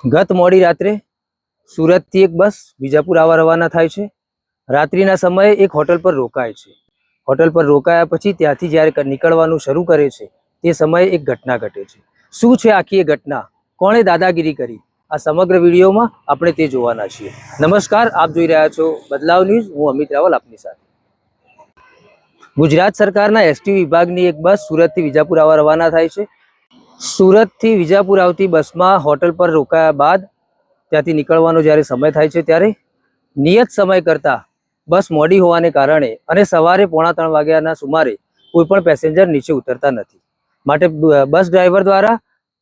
ગત મોડી રાત્રે સુરતથી એક બસ વિજાપુર આવવા રવાના થાય છે. રાત્રિના સમયે એક હોટલ પર રોકાય છે. હોટલ પર રોકાયા પછી ત્યાંથી જ્યારે નીકળવાનું શરૂ કરે છે તે સમયે એક ઘટના ઘટે છે. શું છે આખી એ ઘટના, કોણે દાદાગીરી કરી, આ સમગ્ર વિડીયોમાં આપણે તે જોવાના છીએ. નમસ્કાર, આપ જોઈ રહ્યા છો બદલાવ ન્યૂઝ. હું અમિત રાવલ આપની સાથે. ગુજરાત સરકારના એસટી વિભાગની એક બસ સુરતથી વિજાપુર આવવા રવાના થાય છે. સુરતથી વિજાપુર આવતી બસમાં હોટલ પર રોકાયા બાદ ત્યાંથી નીકળવાનો જ્યારે સમય થાય છે ત્યારે નિયત સમય કરતાં બસ મોડી હોવાને કારણે અને સવારે 3:45 વાગ્યાના સુમારે કોઈ પણ પેસેન્જર નીચે ઉતરતા નથી. માટે બસ ડ્રાઈવર દ્વારા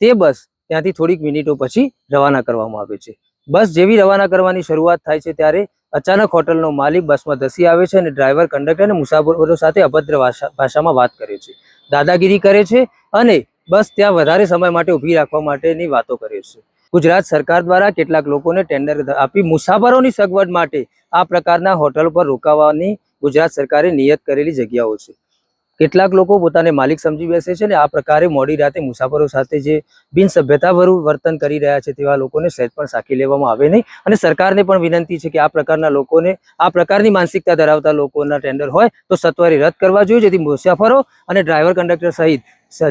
તે બસ ત્યાંથી થોડીક મિનિટો પછી રવાના કરવામાં આવે છે. બસ જેવી રવાના કરવાની શરૂઆત થાય છે ત્યારે અચાનક હોટલનો માલિક બસમાં ધસી આવે છે અને ડ્રાઈવર, કંડક્ટર અને મુસાફરો સાથે અભદ્ર ભાષામાં વાત કરે છે, દાદાગીરી કરે છે અને બસ ત્યાં વધારે સમય માટે ઊભી રાખવા માટેની વાતો કરે છે. ગુજરાત સરકાર દ્વારા કેટલાક લોકોને ટેન્ડર આપી મુસાફરોની સગવડ માટે આ પ્રકારના હોટલ પર રોકાવાની ગુજરાત સરકારે નિયત કરેલી જગ્યાઓ છે. કેટલાક લોકો પોતાને માલિક સમજી બેસે છે અને આ પ્રકારે મોડી રાતે મુસાફરો સાથે જે બિનસભ્યતાભર્યું વર્તન કરી રહ્યા છે તેવા લોકોને સહેજ પણ સાંખી લેવામાં આવે નહીં. અને સરકારને પણ વિનંતી છે કે આ પ્રકારના લોકોને, આ પ્રકારની માનસિકતા ધરાવતા લોકોના ટેન્ડર હોય તો સત્વરે રદ કરવા જોઈએ, જેથી મુસાફરો અને ડ્રાઈવર, કંડક્ટર સહિત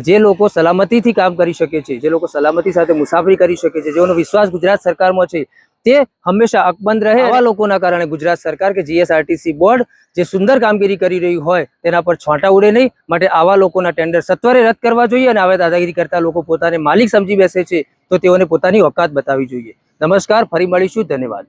જે લોકો સલામતીથી કામ કરી શકે છે, જે લોકો સલામતી સાથે મુસાફરી કરી શકે છે, જેઓનો વિશ્વાસ ગુજરાત સરકારમાં છે, તે હંમેશા અકબંધ રહે. આવા લોકોના કારણે ગુજરાત સરકાર કે જીએસઆરટીસી બોર્ડ જે સુંદર કામગીરી કરી રહ્યું હોય તેના પર છાંટા ઉડે નહીં. માટે આવા લોકોના ટેન્ડર સત્વરે રદ કરવા જોઈએ અને આવા દાદાગીરી કરતા લોકો પોતાને માલિક સમજી બેસે છે તો તેઓને પોતાની ઓકાત બતાવવી જોઈએ. નમસ્કાર, ફરી મળીશું. ધન્યવાદ.